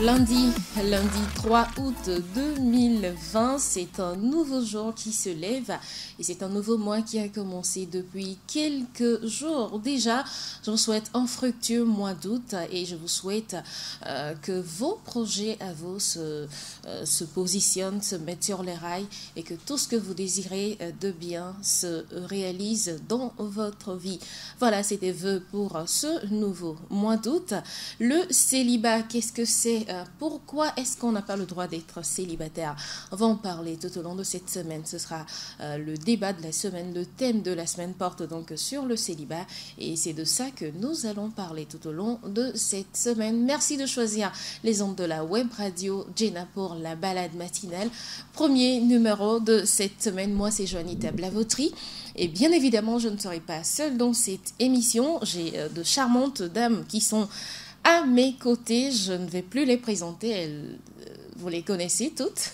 Lundi 3 août 2020, c'est un nouveau jour qui se lève et c'est un nouveau mois qui a commencé depuis quelques jours. Déjà, je vous souhaite un fructueux mois d'août et je vous souhaite que vos projets à vous se positionnent, se mettent sur les rails et que tout ce que vous désirez de bien se réalise dans votre vie. Voilà, c'est des vœux pour ce nouveau mois d'août. Le célibat, qu'est-ce que c'est? Pourquoi est-ce qu'on n'a pas le droit d'être célibataire? On va en parler tout au long de cette semaine. Ce sera le débat de la semaine. Le thème de la semaine porte donc sur le célibat et c'est de ça que nous allons parler tout au long de cette semaine. Merci de choisir les ondes de la web radio Jenna pour la balade matinale. Premier numéro de cette semaine. Moi, c'est Joanita Blavotry. Et bien évidemment, je ne serai pas seule dans cette émission. J'ai de charmantes dames qui sont à mes côtés. Je ne vais plus les présenter, vous les connaissez toutes.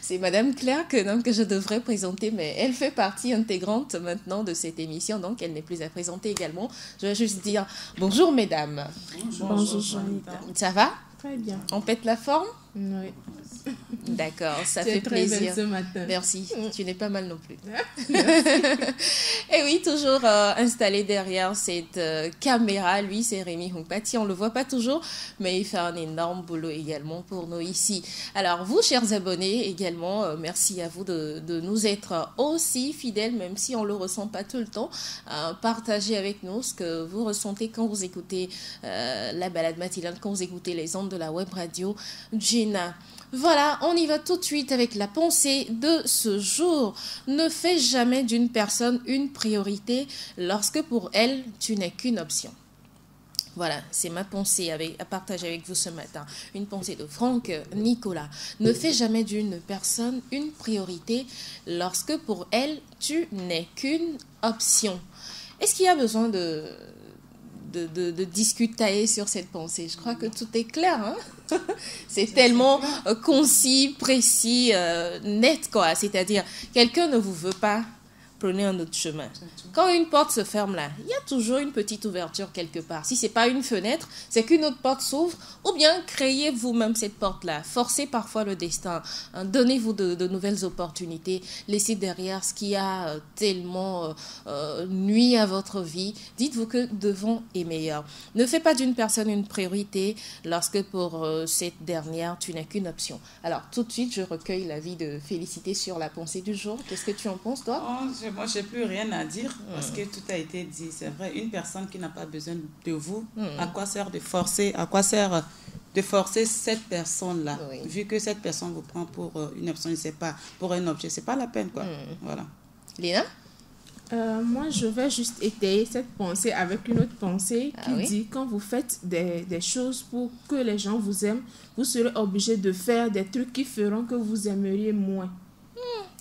C'est Madame Claire Quenom que je devrais présenter, mais elle fait partie intégrante maintenant de cette émission, donc elle n'est plus à présenter également. Je vais juste dire bonjour mesdames. Bonjour Janita. Ça va? Très bien. On pète la forme? Oui. D'accord, ça tu fait es très plaisir. belle ce matin. Merci, tu n'es pas mal non plus. Et oui, toujours installé derrière cette caméra, lui c'est Rémi Humpati, on ne le voit pas toujours, mais il fait un énorme boulot également pour nous ici. Alors vous, chers abonnés, également, merci à vous de nous être aussi fidèles, même si on ne le ressent pas tout le temps. Partagez avec nous ce que vous ressentez quand vous écoutez la balade matinale, quand vous écoutez les ondes de la web radio Jenna. Voilà, on y va tout de suite avec la pensée de ce jour. Ne fais jamais d'une personne une priorité lorsque pour elle, tu n'es qu'une option. Voilà, c'est ma pensée à partager avec vous ce matin. Une pensée de Franck Nicolas. Ne fais jamais d'une personne une priorité lorsque pour elle, tu n'es qu'une option. Est-ce qu'il y a besoin de discuter sur cette pensée? Je crois que tout est clair, hein? C'est tellement concis, précis, net, quoi. C'est-à-dire, quelqu'un ne vous veut pas, prenez un autre chemin. Quand une porte se ferme là, il y a toujours une petite ouverture quelque part. Si ce n'est pas une fenêtre, c'est qu'une autre porte s'ouvre, ou bien créez vous-même cette porte-là. Forcez parfois le destin. Donnez-vous de nouvelles opportunités. Laissez derrière ce qui a tellement nuit à votre vie. Dites-vous que devant est meilleur. Ne fais pas d'une personne une priorité lorsque pour cette dernière, tu n'as qu'une option. Alors, tout de suite, je recueille l'avis de Félicité sur la pensée du jour. Qu'est-ce que tu en penses, toi? Moi, je n'ai plus rien à dire parce que tout a été dit. C'est vrai, une personne qui n'a pas besoin de vous, à quoi sert de forcer cette personne-là, vu que cette personne vous prend pour une option, je ne sais pas, pour un objet, c'est pas la peine, quoi. Voilà. Léna? Moi, je vais juste étayer cette pensée avec une autre pensée qui dit quand vous faites des choses pour que les gens vous aiment, vous serez obligé de faire des trucs qui feront que vous aimeriez moins.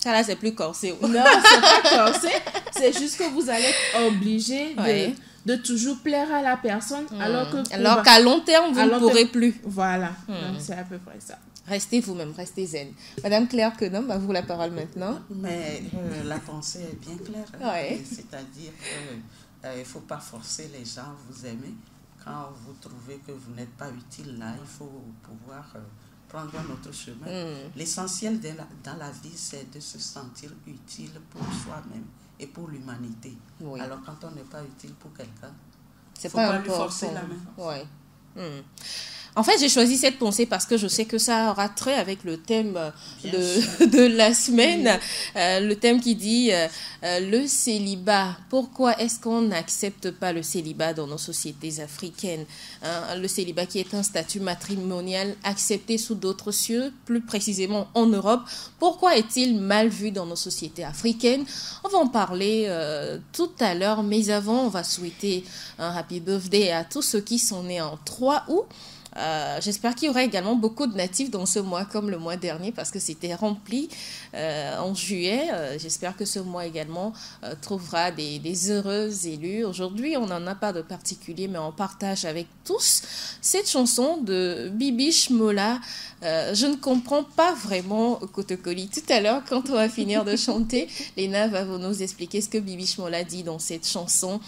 Ça là, c'est plus corsé. Non, c'est pas corsé. C'est juste que vous allez être obligé de toujours plaire à la personne alors qu'à long terme, vous ne pourrez plus. Voilà, donc c'est à peu près ça. Restez vous-même, restez zen. Madame Claire Quenom, à vous la parole maintenant. Mais la pensée est bien claire. C'est-à-dire qu'il ne faut pas forcer les gens à vous aimer. Quand vous trouvez que vous n'êtes pas utile là, il faut pouvoir prendre un autre chemin. L'essentiel dans la vie, c'est de se sentir utile pour soi-même et pour l'humanité. Oui. Alors quand on n'est pas utile pour quelqu'un, il ne faut pas lui forcer la main. En fait, j'ai choisi cette pensée parce que je sais que ça aura trait avec le thème de la semaine. Le thème qui dit le célibat. Pourquoi est-ce qu'on n'accepte pas le célibat dans nos sociétés africaines? Le célibat qui est un statut matrimonial accepté sous d'autres cieux, plus précisément en Europe. Pourquoi est-il mal vu dans nos sociétés africaines? On va en parler tout à l'heure, mais avant, on va souhaiter un happy birthday à tous ceux qui sont nés en 3 août. J'espère qu'il y aura également beaucoup de natifs dans ce mois comme le mois dernier parce que c'était rempli en juillet. J'espère que ce mois également trouvera des heureux élus. Aujourd'hui, on n'en a pas de particulier, mais on partage avec tous cette chanson de Bibiche Mola. Je ne comprends pas vraiment Kotokoli. Tout à l'heure, quand on va finir de chanter, Léna va nous expliquer ce que Bibiche Mola dit dans cette chanson.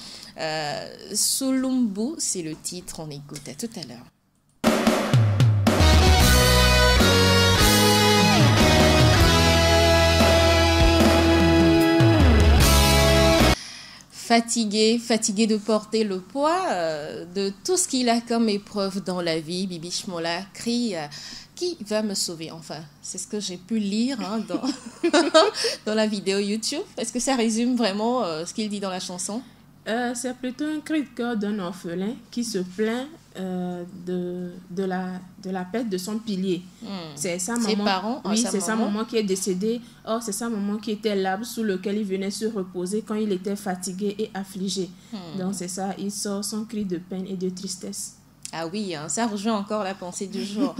Sulumbu, c'est le titre. On écoute. À tout à l'heure. fatigué de porter le poids de tout ce qu'il a comme épreuve dans la vie. Bibi Shmola crie qui va me sauver? Enfin, c'est ce que j'ai pu lire dans la vidéo YouTube. Est-ce que ça résume vraiment ce qu'il dit dans la chanson? C'est plutôt un cri de cœur d'un orphelin qui se plaint de la perte de son pilier. C'est sa maman. Ses parents? Oui, c'est sa maman qui est décédée. Or, c'est sa maman qui était l'arbre sous lequel il venait se reposer quand il était fatigué et affligé. Donc, c'est ça, il sort son cri de peine et de tristesse. Ah oui, hein, ça rejoint encore la pensée du jour.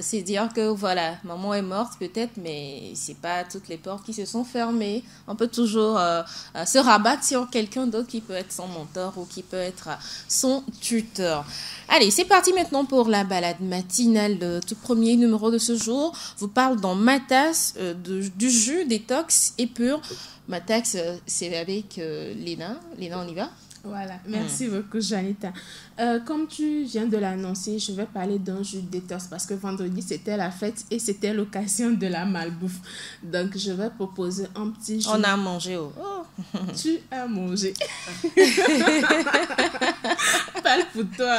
C'est dire que voilà, maman est morte peut-être, mais c'est pas toutes les portes qui se sont fermées. On peut toujours se rabattre sur quelqu'un d'autre qui peut être son mentor ou qui peut être son tuteur. Allez, c'est parti maintenant pour la balade matinale. Le tout premier numéro de ce jour vous parle dans ma tasse du jus détox et pur. Ma tasse, c'est avec Léna. Léna, on y va? Voilà, merci beaucoup Janita. Comme tu viens de l'annoncer, je vais parler d'un jus détox parce que vendredi c'était la fête et c'était l'occasion de la malbouffe. Donc je vais proposer un petit jus. On a mangé. Oh. Tu as mangé. Parle pour toi.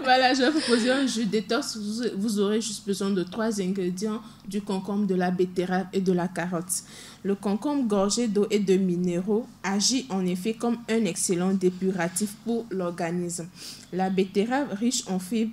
Voilà, je vais proposer un jus détox. Vous aurez juste besoin de 3 ingrédients: du concombre, de la betterave et de la carotte. Le concombre gorgé d'eau et de minéraux agit en effet comme un excellent dépuratif pour l'organisme. La betterave, riche en fibres,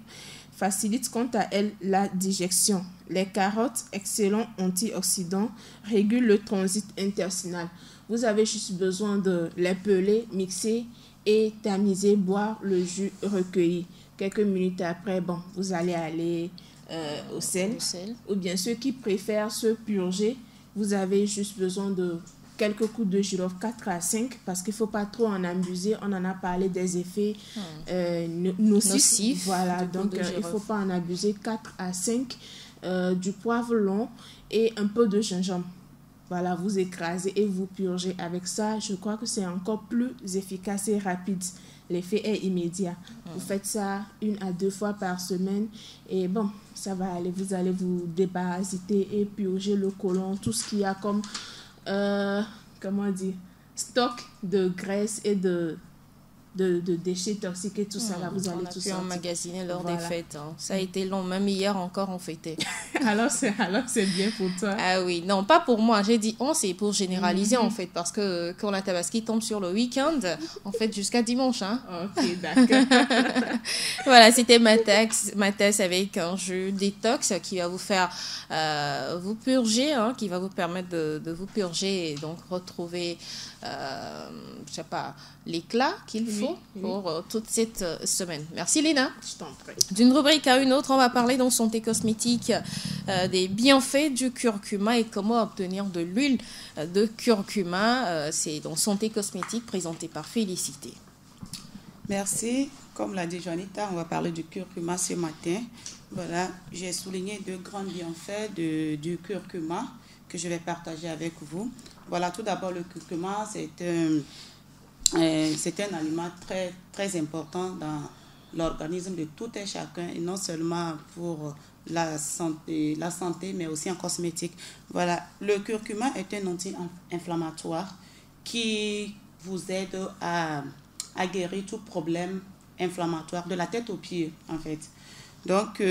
facilite quant à elle la digestion. Les carottes, excellents antioxydants, régulent le transit intestinal. Vous avez juste besoin de les peler, mixer et tamiser, boire le jus recueilli. Quelques minutes après, vous allez aller au sel. Ou bien ceux qui préfèrent se purger, vous avez juste besoin de quelques coups de girofle, 4 à 5, parce qu'il ne faut pas trop en abuser. On en a parlé des effets nocifs. Voilà, donc il ne faut pas en abuser. 4 à 5, du poivre long et un peu de gingembre. Voilà, vous écrasez et vous purgez. Avec ça, je crois que c'est encore plus efficace et rapide. L'effet est immédiat. Vous faites ça 1 à 2 fois par semaine et ça va aller. Vous allez vous déparasiter et purger le côlon, tout ce qu'il y a comme stock de graisse et de déchets toxiques et tout ça. Là, vous allez tout sortir. On a pu emmagasiner lors des fêtes. Hein. Ça a été long. Même hier encore, on fêtait. alors, c'est bien pour toi. Ah oui. Non, pas pour moi. J'ai dit c'est pour généraliser en fait. Parce que quand la Tabaski tombe sur le week-end, on fête jusqu'à dimanche. Hein. Ok, d'accord. Voilà, c'était ma tasse avec un jus détox qui va vous faire vous purger, qui va vous permettre de vous purger et donc retrouver, l'éclat qu'il faut pour toute cette semaine. Merci Léna. Je t'en prie. D'une rubrique à une autre, on va parler dans Santé Cosmétique des bienfaits du curcuma et comment obtenir de l'huile de curcuma. C'est dans Santé Cosmétique présenté par Félicité. Merci. Comme l'a dit Janita, on va parler du curcuma ce matin. Voilà, j'ai souligné 2 grands bienfaits du curcuma que je vais partager avec vous. Voilà, tout d'abord, le curcuma, c'est un aliment très, très important dans l'organisme de tout et chacun, et non seulement pour la santé, mais aussi en cosmétique. Voilà, le curcuma est un anti-inflammatoire qui vous aide à guérir tout problème inflammatoire de la tête aux pieds, en fait. Donc,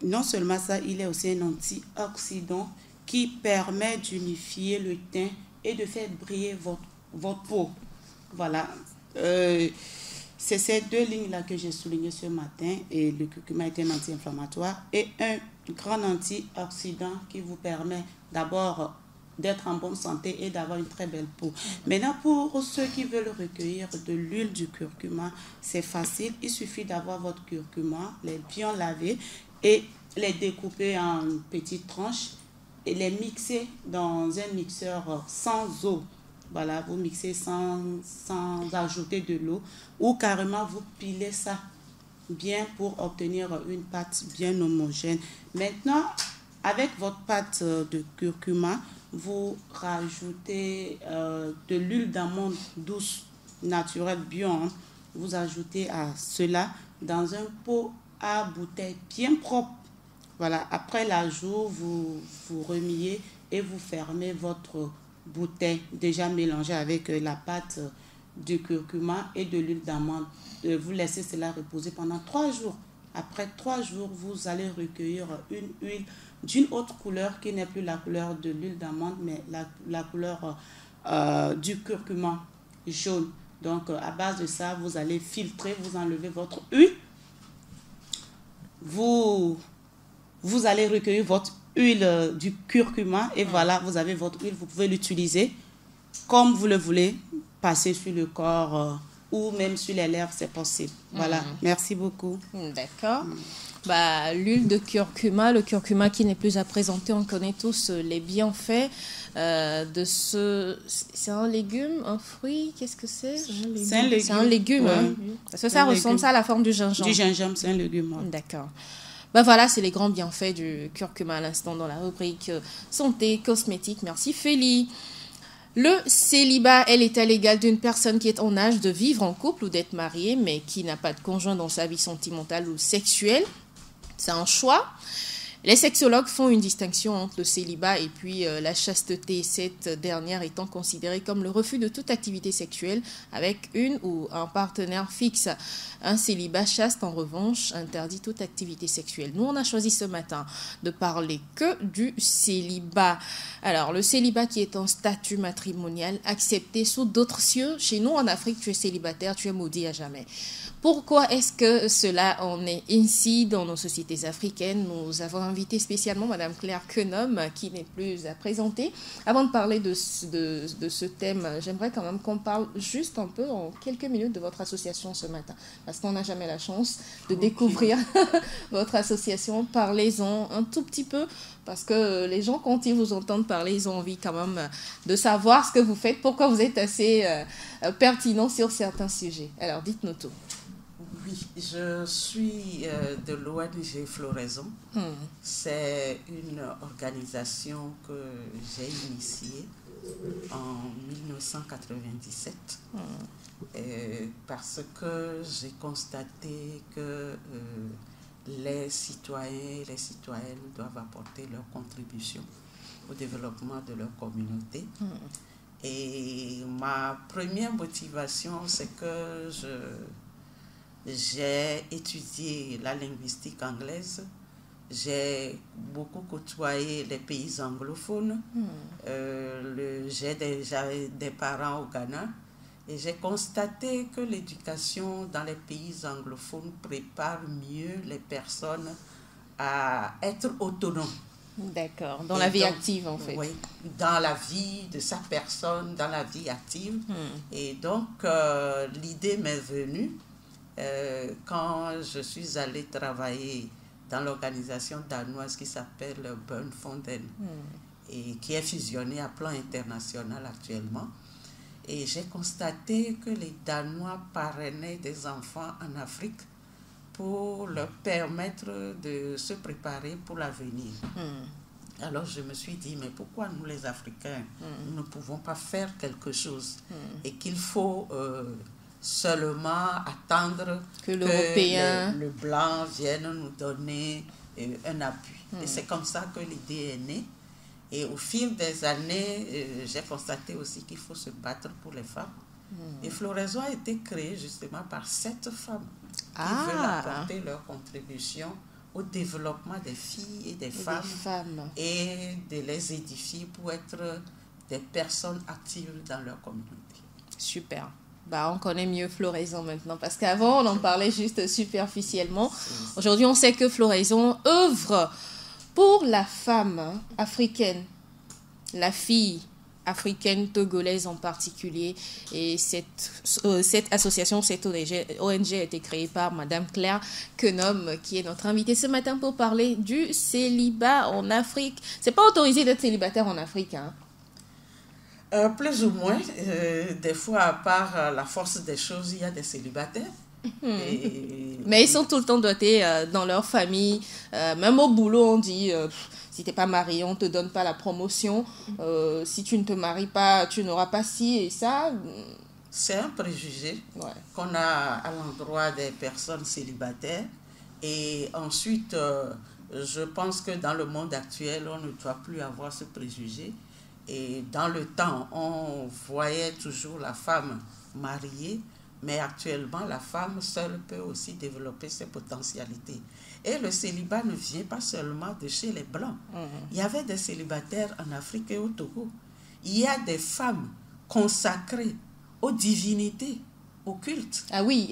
non seulement ça, il est aussi un antioxydant qui permet d'unifier le teint et de faire briller votre peau. Voilà. C'est ces 2 lignes-là que j'ai soulignées ce matin. Et le curcuma est un anti-inflammatoire et un grand antioxydant qui vous permet d'abord d'être en bonne santé et d'avoir une très belle peau. Maintenant, pour ceux qui veulent recueillir de l'huile du curcuma, c'est facile. Il suffit d'avoir votre curcuma, les bien laver et les découper en petites tranches et les mixer dans un mixeur sans eau. Voilà, vous mixez sans ajouter de l'eau ou carrément vous pilez ça bien pour obtenir une pâte bien homogène. Maintenant, avec votre pâte de curcuma, vous rajoutez de l'huile d'amande douce, naturelle, bio. Vous ajoutez à cela dans un pot à bouteille bien propre. Voilà, après l'ajout, vous remuez et vous fermez votre bouteille déjà mélangée avec la pâte du curcuma et de l'huile d'amande. Vous laissez cela reposer pendant 3 jours. Après 3 jours, vous allez recueillir une huile d'une autre couleur qui n'est plus la couleur de l'huile d'amande, mais la couleur du curcuma jaune. Donc, à base de ça, vous allez filtrer, vous enlevez votre huile. Vous allez recueillir votre huile du curcuma et voilà, vous avez votre huile. Vous pouvez l'utiliser comme vous le voulez, passer sur le corps ou même sur les lèvres, c'est possible. Voilà, merci beaucoup. D'accord. L'huile de curcuma, le curcuma qui n'est plus à présenter, on connaît tous les bienfaits de ce... C'est un légume, un fruit, qu'est-ce que c'est? C'est un légume. C'est un légume, ouais. hein? Parce que ça ressemble ça à la forme du gingembre. Du gingembre, c'est un légume. Ouais. D'accord. Voilà, c'est les grands bienfaits du curcuma à l'instant dans la rubrique santé, cosmétique. Merci Félie. Le célibat est l'état légal d'une personne qui est en âge de vivre en couple ou d'être mariée, mais qui n'a pas de conjoint dans sa vie sentimentale ou sexuelle. C'est un choix. Les sexologues font une distinction entre le célibat et puis la chasteté, cette dernière étant considérée comme le refus de toute activité sexuelle avec une ou un partenaire fixe. Un célibat chaste, en revanche, interdit toute activité sexuelle. Nous, on a choisi ce matin de parler que du célibat. Alors, le célibat qui est un statut matrimonial accepté sous d'autres cieux. Chez nous, en Afrique, tu es célibataire, tu es maudit à jamais. Pourquoi est-ce que cela en est ainsi dans nos sociétés africaines? Nous avons invité spécialement Madame Claire Quenom, qui n'est plus à présenter. Avant de parler de ce thème, j'aimerais quand même qu'on parle juste un peu, en quelques minutes, de votre association ce matin. Parce qu'on n'a jamais la chance de découvrir votre association. Parlez-en un tout petit peu, parce que les gens, quand ils vous entendent parler, ils ont envie quand même de savoir ce que vous faites, pourquoi vous êtes assez pertinent sur certains sujets. Alors, dites-nous tout. Oui, je suis de l'ONG Floraison. C'est une organisation que j'ai initiée en 1997 parce que j'ai constaté que les citoyens et les citoyennes doivent apporter leur contribution au développement de leur communauté. Et ma première motivation, c'est que j'ai étudié la linguistique anglaise, j'ai beaucoup côtoyé les pays anglophones, j'ai déjà des parents au Ghana et j'ai constaté que l'éducation dans les pays anglophones prépare mieux les personnes à être autonomes. D'accord, dans la vie active en fait. Oui, dans la vie de sa personne, dans la vie active. Et donc, l'idée m'est venue quand je suis allée travailler dans l'organisation danoise qui s'appelle Bønfonden et qui est fusionnée à plan international actuellement. Et j'ai constaté que les Danois parrainaient des enfants en Afrique pour leur permettre de se préparer pour l'avenir. Alors je me suis dit, mais pourquoi nous les Africains, nous ne pouvons pas faire quelque chose et qu'il faut seulement attendre que l'Européen, le blanc vienne nous donner un appui. Et c'est comme ça que l'idée est née. Et au fil des années, j'ai constaté aussi qu'il faut se battre pour les femmes. Et Floraison a été créée justement par 7 femmes qui veulent apporter leur contribution au développement des filles et des femmes et de les édifier pour être des personnes actives dans leur communauté. Super. On connaît mieux Floraison maintenant, parce qu'avant, on en parlait juste superficiellement. Aujourd'hui, on sait que Floraison œuvre pour la femme africaine, la fille africaine togolaise en particulier. Et cette association, cette ONG a été créée par Madame Claire Quenom, qui est notre invitée ce matin pour parler du célibat en Afrique. C'est pas autorisé d'être célibataire en Afrique, hein? Plus ou moins. Des fois, à part la force des choses, il y a des célibataires. Mais ils sont tout le temps dotés dans leur famille. Même au boulot, on dit si tu n'es pas marié, on ne te donne pas la promotion. Si tu ne te maries pas, tu n'auras pas ci et ça. C'est un préjugé qu'on a à l'endroit des personnes célibataires. Et ensuite, je pense que dans le monde actuel, on ne doit plus avoir ce préjugé. Et dans le temps, on voyait toujours la femme mariée, mais actuellement, la femme seule peut aussi développer ses potentialités. Et le célibat ne vient pas seulement de chez les Blancs. Il y avait des célibataires en Afrique et au Togo. Il y a des femmes consacrées aux divinités, au culte. Ah oui,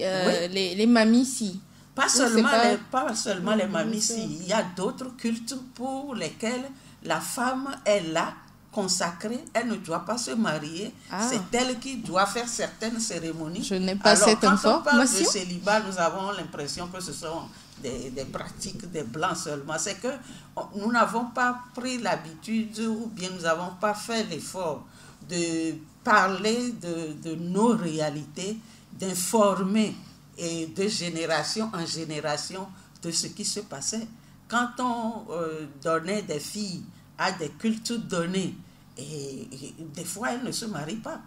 les mamisis. Pas seulement les mamisis. Il y a d'autres cultes pour lesquels la femme est là, consacrée, elle ne doit pas se marier, c'est elle qui doit faire certaines cérémonies. Je n'ai pas cette information. Quand on parle de célibat, nous avons l'impression que ce sont des pratiques des Blancs seulement. C'est que nous n'avons pas pris l'habitude ou bien nous n'avons pas fait l'effort de parler de nos réalités, d'informer et de génération en génération de ce qui se passait. Quand on donnait des filles à des cultes donnés, et des fois elle ne se marie pas.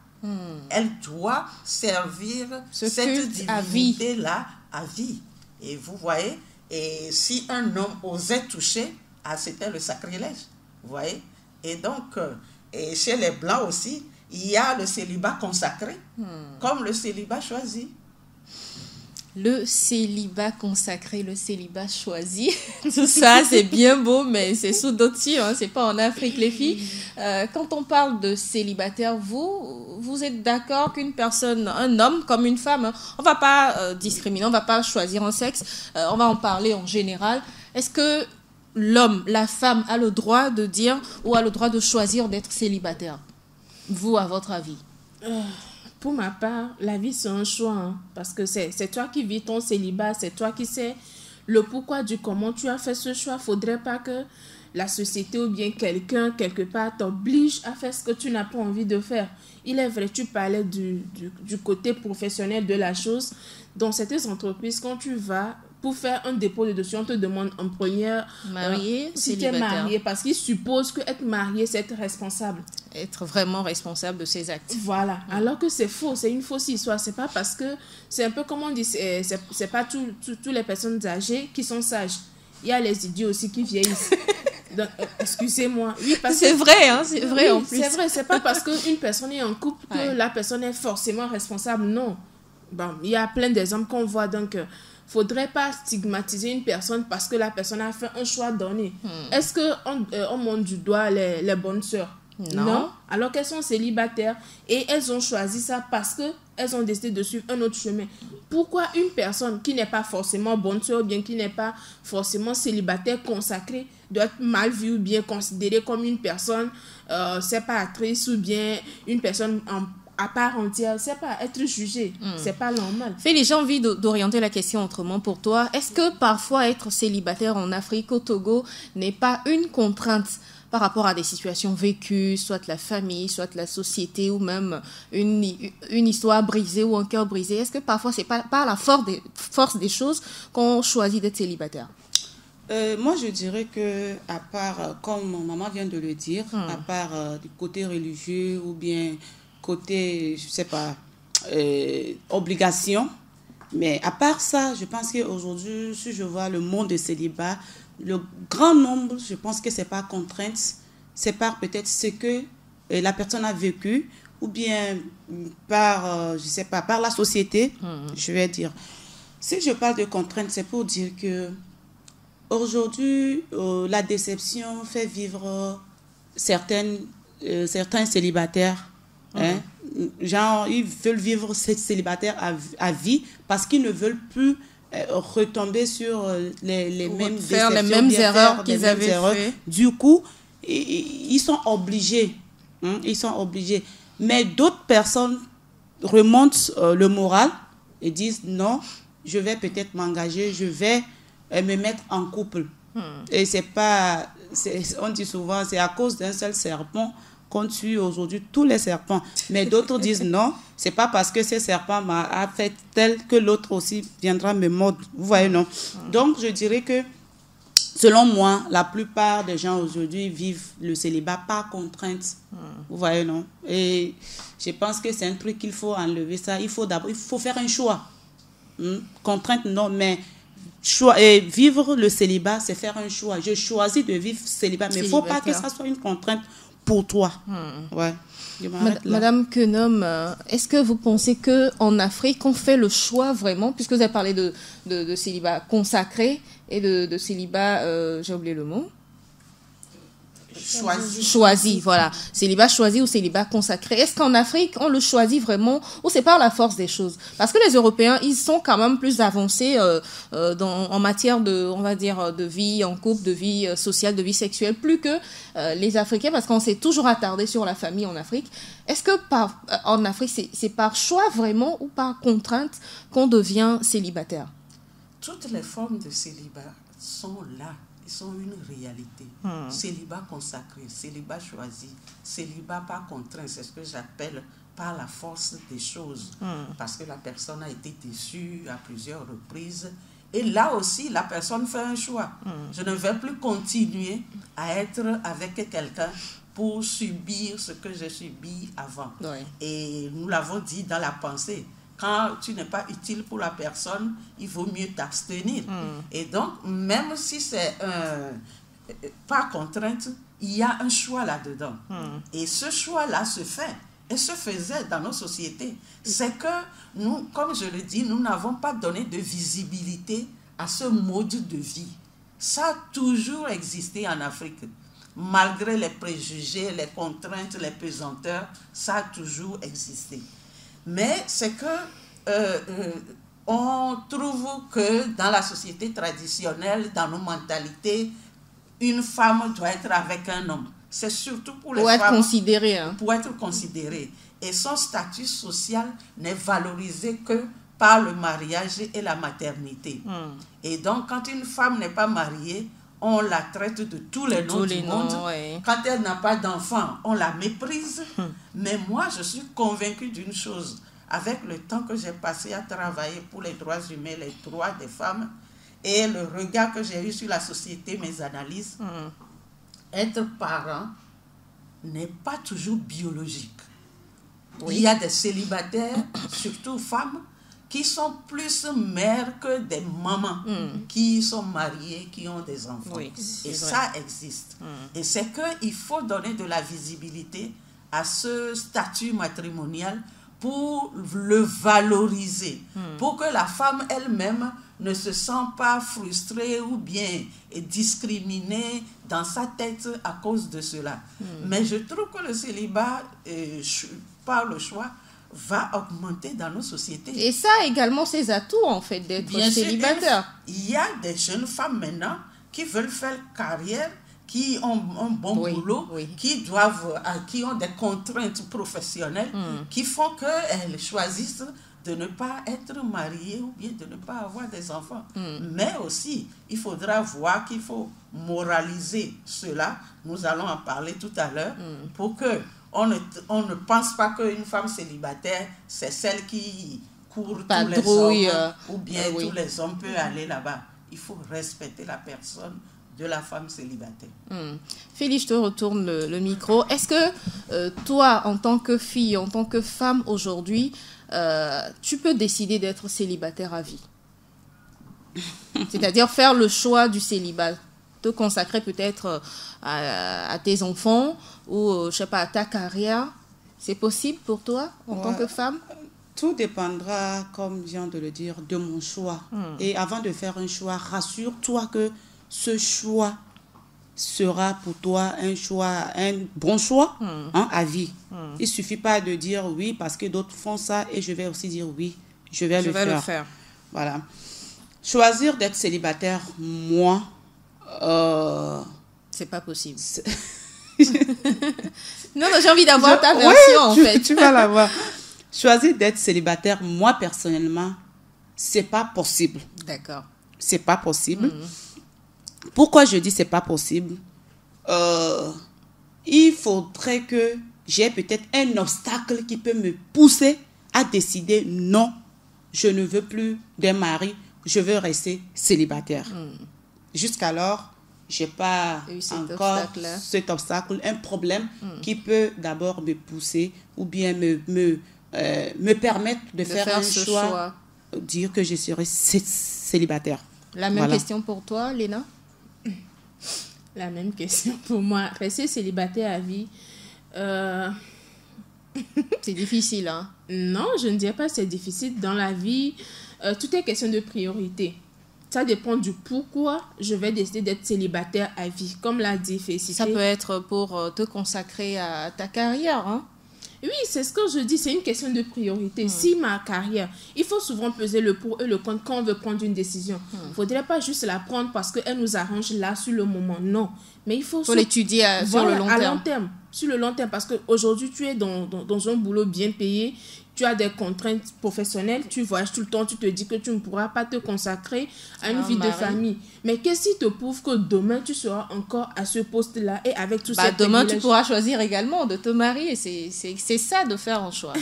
Elle doit servir cette divinité-là à vie. Et vous voyez, et si un homme osait toucher, c'était le sacrilège. Vous voyez. Et donc, et chez les Blancs aussi, il y a le célibat consacré, comme le célibat choisi. Le célibat consacré, le célibat choisi, tout ça c'est bien beau, mais c'est sous d'autres cieux, hein, c'est pas en Afrique les filles. Quand on parle de célibataire, vous êtes d'accord qu'une personne, un homme comme une femme, hein, on va pas discriminer, on va pas choisir un sexe, on va en parler en général. Est-ce que l'homme, la femme a le droit de dire ou a le droit de choisir d'être célibataire? Vous, à votre avis? Pour ma part, la vie, c'est un choix. Hein, parce que c'est toi qui vis ton célibat. C'est toi qui sais le pourquoi du comment tu as fait ce choix. Il ne faudrait pas que la société ou bien quelqu'un, quelque part, t'oblige à faire ce que tu n'as pas envie de faire. Il est vrai, tu parlais du côté professionnel de la chose. Dans certaines entreprises, quand tu vas pour faire un dépôt de dossier, on te demande en première si tu es marié, parce qu'ils supposent qu'être marié, c'est être responsable. Être vraiment responsable de ses actes. Voilà, alors que c'est faux, c'est une fausse histoire. C'est pas parce que, c'est un peu comme on dit, c'est pas toutes les personnes âgées qui sont sages. Il y a les idiots aussi qui vieillissent. Donc, excusez-moi. Oui, parce c'est vrai, hein, c'est vrai oui, en plus. C'est vrai, c'est pas parce qu'une personne est en couple que la personne est forcément responsable, non. Bon, il y a plein d'exemples qu'on voit, donc faudrait pas stigmatiser une personne parce que la personne a fait un choix donné. Est-ce qu'on monte du doigt les bonnes sœurs? Non. Alors qu'elles sont célibataires et elles ont choisi ça parce qu'elles ont décidé de suivre un autre chemin. Pourquoi une personne qui n'est pas forcément bonne sœur ou bien qui n'est pas forcément célibataire consacrée doit être mal vue ou bien considérée comme une personne séparatrice ou bien une personne à part entière, c'est pas être jugé, c'est pas normal. Félix, j'ai envie d'orienter la question autrement pour toi. Est-ce que parfois être célibataire en Afrique, au Togo, n'est pas une contrainte par rapport à des situations vécues, soit la famille, soit la société ou même une histoire brisée ou un cœur brisé? Est-ce que parfois c'est pas par la force des choses qu'on choisit d'être célibataire? Moi, je dirais que, à part, comme maman vient de le dire, à part du côté religieux ou bien côté, je sais pas, obligation. Mais à part ça, je pense qu'aujourd'hui, si je vois le monde de célibat, le grand nombre, je pense que c'est pas contrainte, c'est par peut-être ce que la personne a vécu ou bien par, je sais pas, par la société, je vais dire. Si je parle de contrainte, c'est pour dire que aujourd'hui, la déception fait vivre certains célibataires. Genre, ils veulent vivre cette célibataire à vie parce qu'ils ne veulent plus retomber sur les mêmes faire les mêmes erreurs qu'ils avaient fait. Du coup, ils sont obligés. Ils sont obligés. Mais d'autres personnes remontent le moral et disent non, je vais peut-être m'engager, je vais me mettre en couple. Et c'est pas, on dit souvent, c'est à cause d'un seul serpent qu'on tue aujourd'hui tous les serpents. Mais d'autres disent non, c'est pas parce que ce serpent m'a fait tel que l'autre aussi viendra me mordre. Vous voyez, non? Donc, je dirais que, selon moi, la plupart des gens aujourd'hui vivent le célibat par contrainte. Vous voyez, non? Et je pense que c'est un truc qu'il faut enlever ça. Il faut faire un choix. Contrainte, non, mais vivre le célibat, c'est faire un choix. Je choisis de vivre célibat, mais il ne faut pas que ça soit une contrainte pour toi. Ouais. Madame Kenom, est-ce que vous pensez qu'en Afrique, on fait le choix vraiment, puisque vous avez parlé de célibat consacré et de célibat, j'ai oublié le mot, choisi, voilà. Célibat choisi ou célibat consacré. Est-ce qu'en Afrique, on le choisit vraiment ou c'est par la force des choses? Parce que les Européens, ils sont quand même plus avancés en matière de, on va dire, de vie en couple, de vie sociale, de vie sexuelle, plus que les Africains, parce qu'on s'est toujours attardé sur la famille en Afrique. Est-ce que en Afrique, c'est par choix vraiment ou par contrainte qu'on devient célibataire? Toutes les formes de célibat sont là. Ils sont une réalité. Célibat consacré, célibat choisi, célibat par contrainte, c'est ce que j'appelle par la force des choses. Parce que la personne a été déçue à plusieurs reprises. Et là aussi, la personne fait un choix. Je ne vais plus continuer à être avec quelqu'un pour subir ce que j'ai subi avant. Ouais. Et nous l'avons dit dans la pensée. Quand tu n'es pas utile pour la personne, il vaut mieux t'abstenir. Et donc, même si c'est par contrainte, il y a un choix là-dedans. Et ce choix-là se fait et se faisait dans nos sociétés. C'est que nous, comme je le dis, nous n'avons pas donné de visibilité à ce mode de vie. Ça a toujours existé en Afrique. Malgré les préjugés, les contraintes, les pesanteurs, ça a toujours existé. Mais c'est que on trouve que dans la société traditionnelle, dans nos mentalités, une femme doit être avec un homme. C'est surtout pour les femmes. Pour être considérée. Pour être considérée. Et son statut social n'est valorisé que par le mariage et la maternité. Et donc, quand une femme n'est pas mariée, on la traite de tous les noms du monde. Ouais. Quand elle n'a pas d'enfant, on la méprise. Mais moi, je suis convaincue d'une chose. Avec le temps que j'ai passé à travailler pour les droits humains, les droits des femmes, et le regard que j'ai eu sur la société, mes analyses, être parent n'est pas toujours biologique. Oui. Il y a des célibataires, surtout femmes, qui sont plus mères que des mamans, qui sont mariées, qui ont des enfants. Oui, et ça existe. Et c'est qu'il faut donner de la visibilité à ce statut matrimonial pour le valoriser, pour que la femme elle-même ne se sente pas frustrée ou bien discriminée dans sa tête à cause de cela. Mais je trouve que le célibat, par le choix, va augmenter dans nos sociétés. Et ça a également ses atouts, en fait, d'être célibataire. Il y a des jeunes femmes maintenant qui veulent faire carrière, qui ont un bon boulot, qui ont des contraintes professionnelles, qui font qu'elles choisissent de ne pas être mariées ou bien de ne pas avoir des enfants. Mais aussi, il faudra voir qu'il faut moraliser cela. Nous allons en parler tout à l'heure pour que on ne pense pas qu'une femme célibataire, c'est celle qui court tous les hommes, ou bien tous les hommes peuvent aller là-bas. Il faut respecter la personne de la femme célibataire. Félix, je te retourne le micro. Est-ce que toi, en tant que fille, en tant que femme aujourd'hui, tu peux décider d'être célibataire à vie? C'est-à-dire faire le choix du célibat, te consacrer peut-être à tes enfants ou, je sais pas, à ta carrière. C'est possible pour toi, en tant que femme? Tout dépendra, comme vient de le dire, de mon choix. Et avant de faire un choix, rassure-toi que ce choix sera pour toi un bon choix à vie. Il ne suffit pas de dire oui parce que d'autres font ça et je vais aussi dire oui, je vais le faire. Voilà. Choisir d'être célibataire, moi... c'est pas possible. Non, j'ai envie d'avoir ta version, en fait. Tu vas l'avoir. Choisir d'être célibataire, moi, personnellement, c'est pas possible. D'accord. C'est pas possible. Pourquoi je dis c'est pas possible? Il faudrait que j'ai peut-être un obstacle qui peut me pousser à décider non, je ne veux plus d'un mari, je veux rester célibataire. Jusqu'alors, je n'ai pas encore cet obstacle, un problème qui peut d'abord me pousser ou bien me permettre de faire un choix, dire que je serai célibataire. La même question pour toi, Léna? La même question pour moi. Rester célibataire à vie, c'est difficile, hein? Non, je ne dirais pas que c'est difficile. Dans la vie, tout est question de priorité. Ça dépend du pourquoi je vais décider d'être célibataire à vie. Comme l'a dit Félicité. Ça peut être pour te consacrer à ta carrière, hein? Oui, c'est ce que je dis, c'est une question de priorité. Si ma carrière, il faut souvent peser le pour et le contre quand on veut prendre une décision. Il ne faudrait pas juste la prendre parce qu'elle nous arrange là, sur le moment. Non, mais il faut l'étudier sur le long terme. À long terme, sur le long terme, parce qu'aujourd'hui, tu es dans un boulot bien payé, tu as des contraintes professionnelles, tu voyages tout le temps, tu te dis que tu ne pourras pas te consacrer à une vie de famille. Mais qu'est-ce qui te prouve que demain, tu seras encore à ce poste-là et avec tous ces demain, tu pourras choisir également de te marier. C'est ça de faire un choix.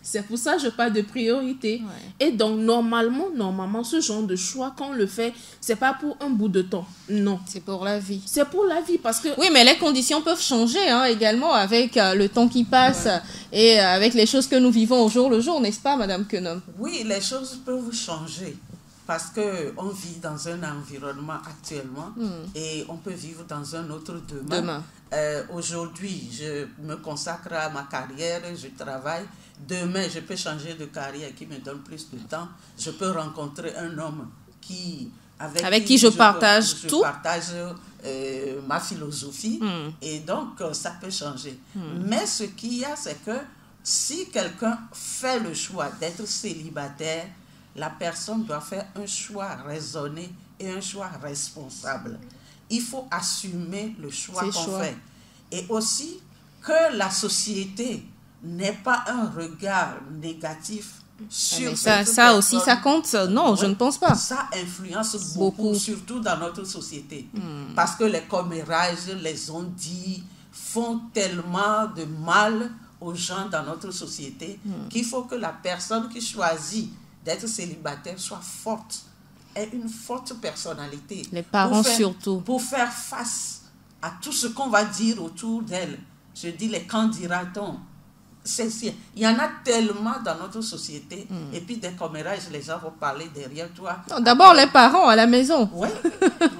C'est pour ça que je parle de priorité. Ouais. Et donc, normalement, ce genre de choix, quand on le fait, c'est pas pour un bout de temps. Non. C'est pour la vie. C'est pour la vie parce que... Oui, mais les conditions peuvent changer également avec le temps qui passe et avec les choses que nous vivons au jour le jour, n'est-ce pas, Madame Quenom? Oui, les choses peuvent changer parce qu'on vit dans un environnement actuellement et on peut vivre dans un autre demain. Aujourd'hui, je me consacre à ma carrière, je travaille. Demain, je peux changer de carrière qui me donne plus de temps. Je peux rencontrer un homme avec qui je partage tout. Je partage ma philosophie et donc ça peut changer. Mais ce qu'il y a, c'est que si quelqu'un fait le choix d'être célibataire, la personne doit faire un choix raisonné et un choix responsable. Il faut assumer le choix qu'on fait. Et aussi que la société n'ait pas un regard négatif sur ça aussi, ça compte? Non, je ne pense pas. Ça influence beaucoup, surtout dans notre société. Parce que les commérages, les on-dit font tellement de mal aux gens dans notre société qu'il faut que la personne qui choisit d'être célibataire soit forte, ait une forte personnalité. Les parents surtout. Pour faire face à tout ce qu'on va dire autour d'elle. Je dis les qu'en dira-t-on. Il y en a tellement dans notre société. Et puis des commérages, les gens vont parler derrière toi. D'abord les parents à la maison. Oui.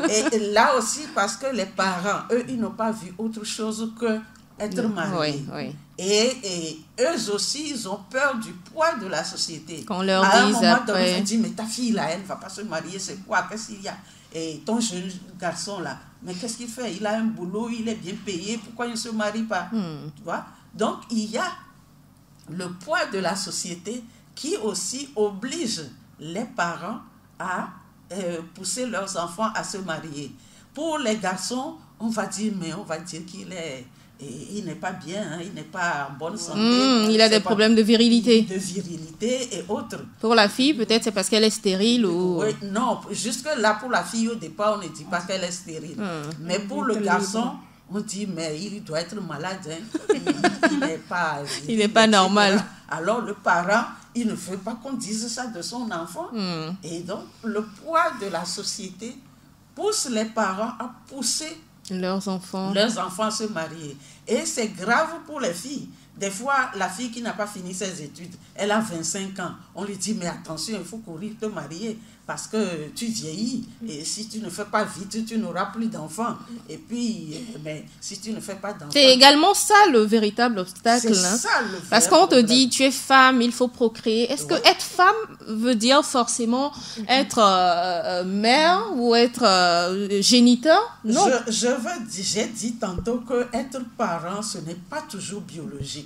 Et là aussi, parce que les parents, eux, ils n'ont pas vu autre chose que être mariés. Oui. Et eux aussi, ils ont peur du poids de la société. Qu'on leur à dise un moment après... donné, on dit, mais ta fille là, elle ne va pas se marier, c'est quoi? Qu'est-ce qu'il y a? Et ton jeune garçon là, mais qu'est-ce qu'il fait? Il a un boulot, il est bien payé, pourquoi il ne se marie pas? Tu vois? Donc, il y a le poids de la société qui aussi oblige les parents à pousser leurs enfants à se marier. Pour les garçons, on va dire qu'il n'est pas bien, il n'est pas en bonne santé. Il a des problèmes de virilité. De virilité et autres. Pour la fille, peut-être c'est parce qu'elle est stérile ou... Oui, non, jusque là pour la fille, au départ, on ne dit pas qu'elle est stérile. Mais pour le garçon, on dit, mais il doit être malade. Il n'est pas... il n'est pas normal. Alors le parent, il ne veut pas qu'on dise ça de son enfant. Et donc, le poids de la société pousse les parents à pousser leurs enfants à se marier. Et c'est grave pour les filles. Des fois, la fille qui n'a pas fini ses études, elle a 25 ans. On lui dit, mais attention, il faut courir te marier parce que tu vieillis. Et si tu ne fais pas vite, tu n'auras plus d'enfants. Et puis, mais si tu ne fais pas d'enfants... C'est également ça le véritable obstacle. C'est ça le vrai parce qu'on te dit, tu es femme, il faut procréer. Est-ce que être femme veut dire forcément être mère ou être géniteur? Non. J'ai dit tantôt que être parent, ce n'est pas toujours biologique.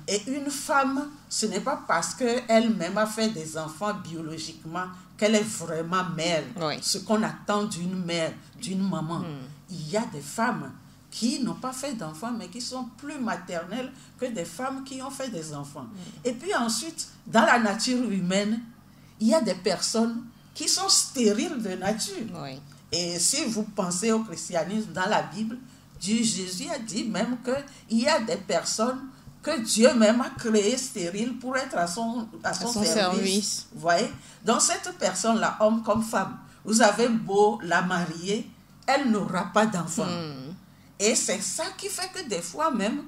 Et une femme, ce n'est pas parce qu'elle-même a fait des enfants biologiquement qu'elle est vraiment mère. Oui. Ce qu'on attend d'une mère, d'une maman. Il y a des femmes qui n'ont pas fait d'enfants, mais qui sont plus maternelles que des femmes qui ont fait des enfants. Et puis ensuite, dans la nature humaine, il y a des personnes qui sont stériles de nature. Oui. Et si vous pensez au christianisme, dans la Bible, Jésus a dit même qu'il y a des personnes que Dieu même a créées stériles pour être à son service. Vous voyez? Donc cette personne-là, homme comme femme, vous avez beau la marier, elle n'aura pas d'enfant. Et c'est ça qui fait que des fois même,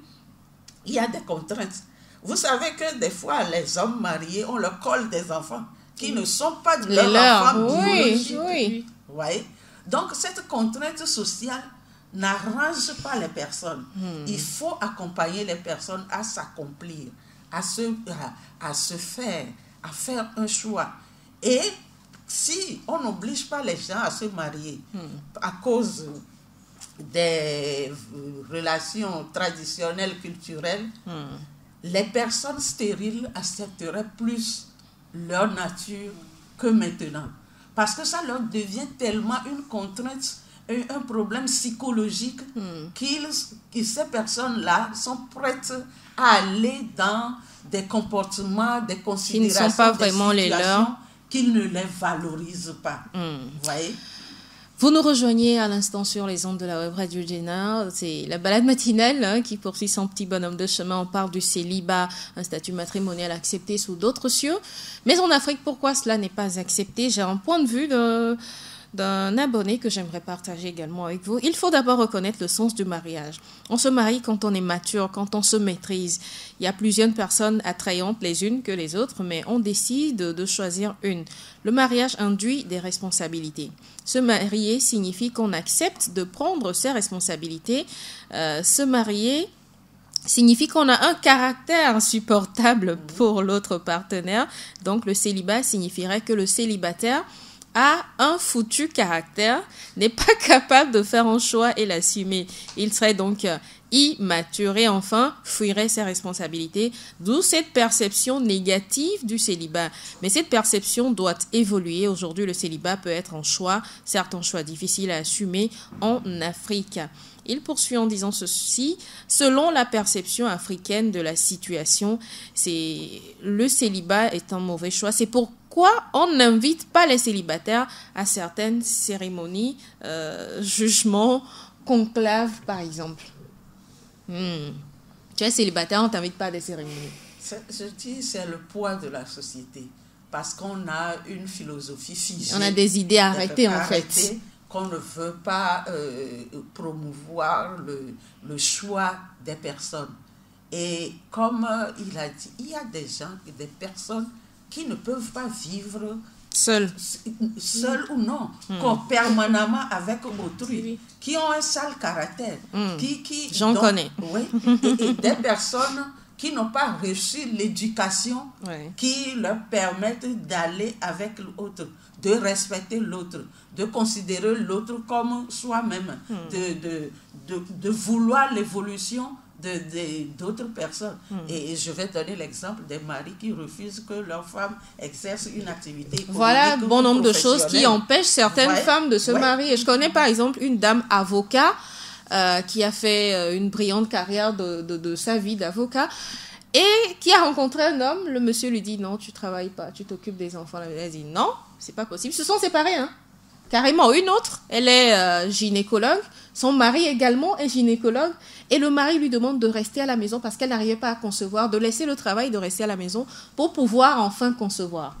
il y a des contraintes. Vous savez que des fois, les hommes mariés, on leur colle des enfants qui ne sont pas de leurs enfants biologiques. Oui. Vous voyez? Donc cette contrainte sociale n'arrange pas les personnes. Il faut accompagner les personnes à s'accomplir, à faire un choix. Et si on n'oblige pas les gens à se marier à cause des relations traditionnelles, culturelles, les personnes stériles accepteraient plus leur nature que maintenant. Parce que ça leur devient tellement une contrainte, un problème psychologique que ces personnes-là sont prêtes à aller dans des comportements, des considérations, qui ne sont pas vraiment les leurs, qu'ils ne les valorisent pas. Vous voyez? Vous nous rejoignez à l'instant sur les ondes de la web radio Jena. C'est la balade matinale qui poursuit son petit bonhomme de chemin. On parle du célibat, un statut matrimonial accepté sous d'autres cieux. Mais en Afrique, pourquoi cela n'est pas accepté? J'ai un point de vue d'un abonné que j'aimerais partager également avec vous. Il faut d'abord reconnaître le sens du mariage. On se marie quand on est mature, quand on se maîtrise. Il y a plusieurs personnes attrayantes les unes que les autres, mais on décide de choisir une. Le mariage induit des responsabilités. Se marier signifie qu'on accepte de prendre ses responsabilités. Se marier signifie qu'on a un caractère supportable pour l'autre partenaire. Donc le célibat signifierait que le célibataire a un foutu caractère, n'est pas capable de faire un choix et l'assumer. Il serait donc immature et enfin fuirait ses responsabilités, d'où cette perception négative du célibat. Mais cette perception doit évoluer. Aujourd'hui, le célibat peut être un choix, certes un choix difficile à assumer en Afrique. Il poursuit en disant ceci: selon la perception africaine de la situation, le célibat est un mauvais choix. C'est pourquoi on n'invite pas les célibataires à certaines cérémonies, jugements, conclaves par exemple. Tu es célibataire, on ne t'invite pas à des cérémonies. Je dis c'est le poids de la société, parce qu'on a une philosophie figée. On a des idées arrêtées en fait. Qu'on ne veut pas promouvoir le choix des personnes. Et comme il a dit, il y a des gens, des personnes qui ne peuvent pas vivre seul ou non, permanemment avec autrui, qui ont un sale caractère. J'en connais. Oui, et des personnes qui n'ont pas reçu l'éducation qui leur permettent d'aller avec l'autre, de respecter l'autre, de considérer l'autre comme soi-même, de vouloir l'évolution d'autres personnes. Et je vais donner l'exemple des maris qui refusent que leurs femmes exercent une activité économique. Voilà, bon nombre de choses qui empêchent certaines femmes de se marier. Je connais par exemple une dame avocat qui a fait une brillante carrière de sa vie d'avocat et qui a rencontré un homme. Le monsieur lui dit: non, tu travailles pas, tu t'occupes des enfants. Elle dit: non, c'est pas possible. Ils se sont séparés, carrément. Une autre, elle est gynécologue, son mari également est gynécologue, et le mari lui demande de rester à la maison parce qu'elle n'arrivait pas à concevoir, de laisser le travail, de rester à la maison pour pouvoir enfin concevoir.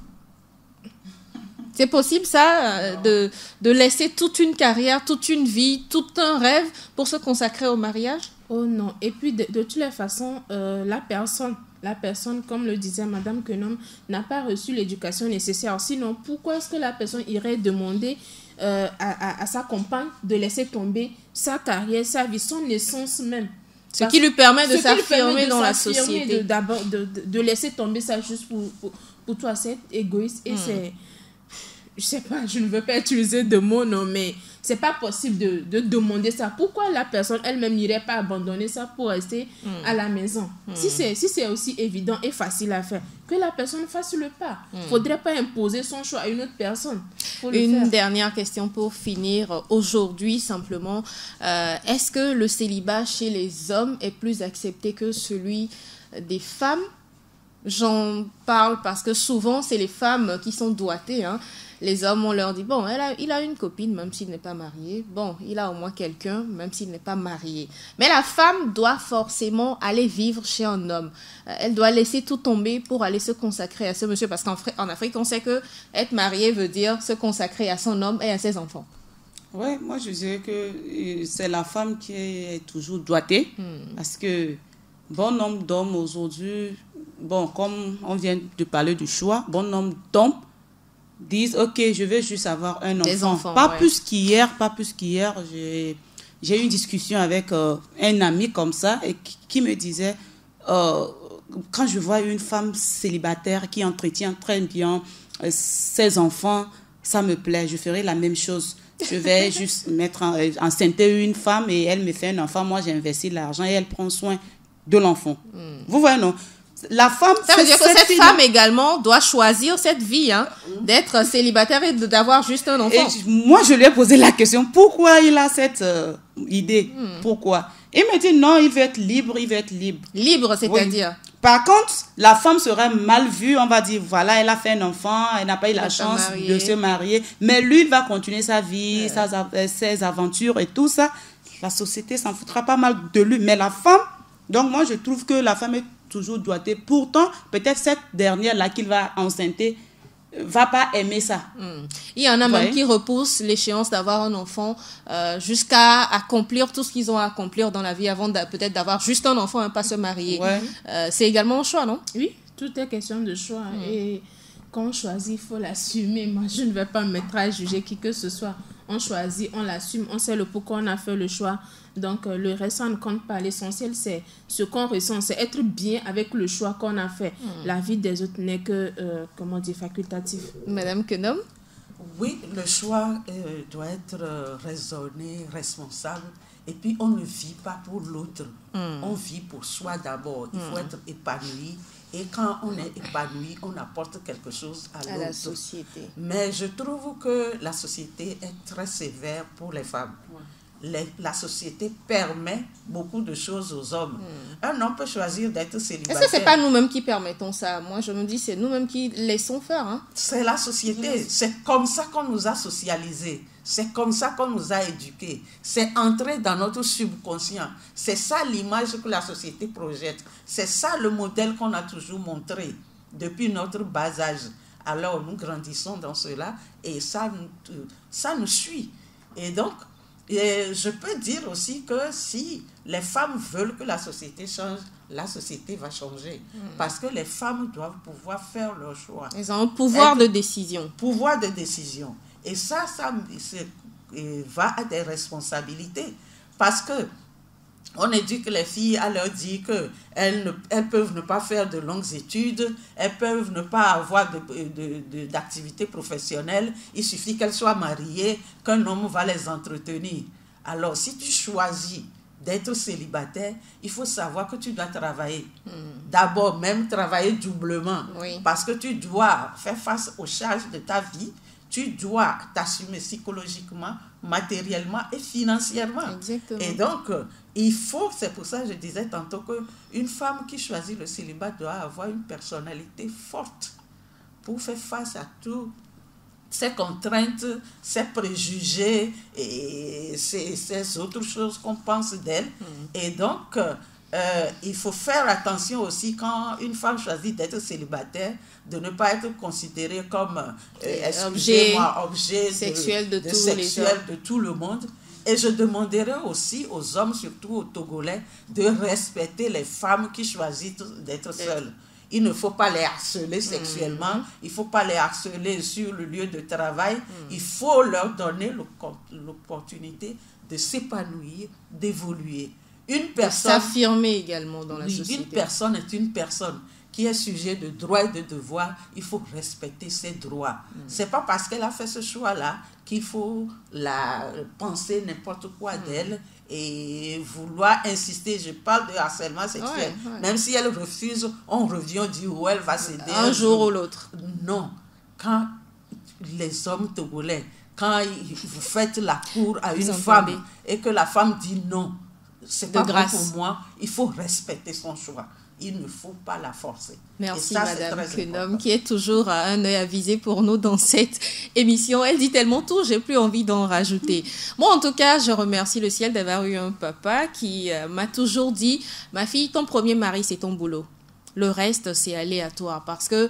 C'est possible ça, de laisser toute une carrière, toute une vie, tout un rêve pour se consacrer au mariage? Oh non. Et puis de toutes les façons, la personne, comme le disait Madame Kenom, n'a pas reçu l'éducation nécessaire. Sinon, pourquoi est-ce que la personne irait demander à sa compagne de laisser tomber sa carrière, sa vie, son essence même? Ce qui lui permet de s'affirmer dans la société. De laisser tomber ça juste pour toi, c'est égoïste et c'est... Je sais pas, je ne veux pas utiliser de mots, non, mais c'est pas possible de demander ça. Pourquoi la personne elle-même n'irait pas abandonner ça pour rester à la maison? Si c'est aussi évident et facile à faire, que la personne fasse le pas. Faudrait pas imposer son choix à une autre personne. Une dernière question pour finir. Aujourd'hui, simplement, est-ce que le célibat chez les hommes est plus accepté que celui des femmes? J'en parle parce que souvent, c'est les femmes qui sont doigtées, Les hommes, on leur dit, bon, il a une copine, même s'il n'est pas marié. Bon, il a au moins quelqu'un, même s'il n'est pas marié. Mais la femme doit forcément aller vivre chez un homme. Elle doit laisser tout tomber pour aller se consacrer à ce monsieur. Parce qu'en Afrique, on sait que être marié veut dire se consacrer à son homme et à ses enfants. Oui, moi je dirais que c'est la femme qui est toujours doigtée. Parce que bon nombre d'hommes aujourd'hui, bon, comme on vient de parler du choix, bon nombre d'hommes disent: ok, je vais juste avoir un enfant. Des enfants, pas plus qu'hier, J'ai eu une discussion avec un ami comme ça et qui me disait, quand je vois une femme célibataire qui entretient très bien ses enfants, ça me plaît, je ferai la même chose. Je vais juste enceinter une femme et elle me fait un enfant, moi j'ai investi l'argent et elle prend soin de l'enfant. Vous voyez, non? La femme, ça veut dire que cette femme également doit choisir cette vie, hein, d'être célibataire et d'avoir juste un enfant. Et moi, je lui ai posé la question, pourquoi il a cette idée? Pourquoi? Il me dit non, il veut être libre, il veut être libre. Libre, c'est-à-dire? Oui. Par contre, la femme serait mal vue, on va dire, voilà, elle a fait un enfant, elle n'a pas eu la chance de se marier, mais lui, il va continuer sa vie, ses aventures et tout ça. La société s'en foutra pas mal de lui, mais la femme, donc moi, je trouve que la femme est toujours doigté. Pourtant, peut-être cette dernière-là qu'il va enceinter va pas aimer ça. Il y en a même qui repoussent l'échéance d'avoir un enfant jusqu'à accomplir tout ce qu'ils ont à accomplir dans la vie avant peut-être d'avoir juste un enfant et pas se marier. C'est également un choix, non? Oui, tout est question de choix. Et quand on choisit, il faut l'assumer. Moi, je ne vais pas me mettre à juger qui que ce soit. On choisit, on l'assume, on sait le pourquoi on a fait le choix. Donc, le reste, ça ne compte pas. L'essentiel, c'est ce qu'on ressent, c'est être bien avec le choix qu'on a fait. La vie des autres n'est que, facultatif. Madame Kenom? Oui, le choix doit être raisonné, responsable. Et puis, on ne vit pas pour l'autre. On vit pour soi d'abord. Il faut être épanoui. Et quand on est épanoui, on apporte quelque chose à la société. Mais je trouve que la société est très sévère pour les femmes. La société permet beaucoup de choses aux hommes. Un homme peut choisir d'être célibataire. Est-ce que ce n'est pas nous-mêmes qui permettons ça? Moi, je me dis, c'est nous-mêmes qui laissons faire. Hein? C'est la société. C'est comme ça qu'on nous a socialisés. C'est comme ça qu'on nous a éduqués. C'est entré dans notre subconscient. C'est ça l'image que la société projette. C'est ça le modèle qu'on a toujours montré depuis notre bas âge. Alors, nous grandissons dans cela et ça nous suit. Et donc, je peux dire aussi que si les femmes veulent que la société change, la société va changer. Parce que les femmes doivent pouvoir faire leur choix. Elles ont un pouvoir de décision. Pouvoir de décision. Et ça va à des responsabilités. Parce que on éduque les filles à leur dire qu'elles peuvent ne pas faire de longues études, elles peuvent ne pas avoir d'activité professionnelle, il suffit qu'elles soient mariées, qu'un homme va les entretenir. Alors, si tu choisis d'être célibataire, il faut savoir que tu dois travailler. D'abord, même travailler doublement, parce que tu dois faire face aux charges de ta vie, tu dois t'assumer psychologiquement, matériellement et financièrement. Exactement. Et donc, c'est pour ça que je disais tantôt qu'une femme qui choisit le célibat doit avoir une personnalité forte pour faire face à toutes ces contraintes, ces préjugés et ces autres choses qu'on pense d'elle. Et donc, il faut faire attention aussi quand une femme choisit d'être célibataire, de ne pas être considérée comme objet sexuel de tout le monde. Et je demanderai aussi aux hommes, surtout aux Togolais, de respecter les femmes qui choisissent d'être seules. Il ne faut pas les harceler sexuellement, il ne faut pas les harceler sur le lieu de travail. Il faut leur donner l'opportunité de s'épanouir, d'évoluer. Une personne, s'affirmer également dans la société. Une personne est une personne qui est sujet de droits et de devoirs. Il faut respecter ses droits. C'est pas parce qu'elle a fait ce choix-là qu'il faut la penser n'importe quoi d'elle et vouloir insister. Je parle de harcèlement sexuel. Même si elle refuse, on revient, on dit où elle va céder. Un jour ou l'autre. Non. Quand les hommes togolais, quand vous faites la cour à une femme et que la femme dit non, c'est pas bon pour moi, il faut respecter son choix. Il ne faut pas la forcer. Merci Madame Kenom, qui est toujours un œil avisé pour nous dans cette émission. Elle dit tellement tout, j'ai plus envie d'en rajouter. Moi, en tout cas, je remercie le ciel d'avoir eu un papa qui m'a toujours dit, ma fille, ton premier mari, c'est ton boulot. Le reste, c'est aléatoire. Parce que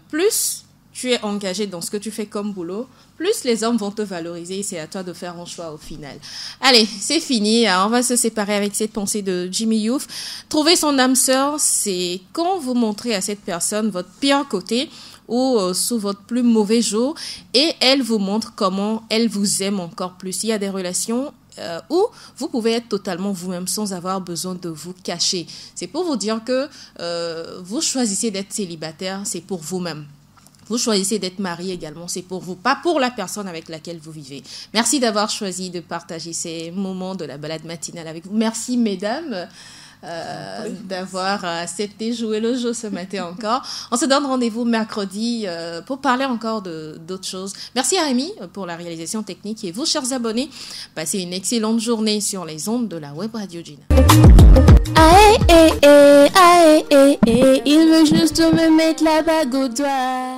plus tu es engagé dans ce que tu fais comme boulot, plus les hommes vont te valoriser et c'est à toi de faire un choix au final. Allez, c'est fini. Alors, on va se séparer avec cette pensée de Jimmy Youth. Trouver son âme sœur, c'est quand vous montrez à cette personne votre pire côté ou sous votre plus mauvais jour, et elle vous montre comment elle vous aime encore plus. Il y a des relations où vous pouvez être totalement vous-même sans avoir besoin de vous cacher. C'est pour vous dire que vous choisissez d'être célibataire, c'est pour vous-même. Vous choisissez d'être marié également, c'est pour vous, pas pour la personne avec laquelle vous vivez. Merci d'avoir choisi de partager ces moments de la balade matinale avec vous. Merci mesdames d'avoir accepté jouer le jeu ce matin encore. On se donne rendez-vous mercredi pour parler encore d'autres choses. Merci à Rémi pour la réalisation technique et vous, chers abonnés, passez une excellente journée sur les ondes de la web radio Gina. Il veut juste me mettre la bague au doigt.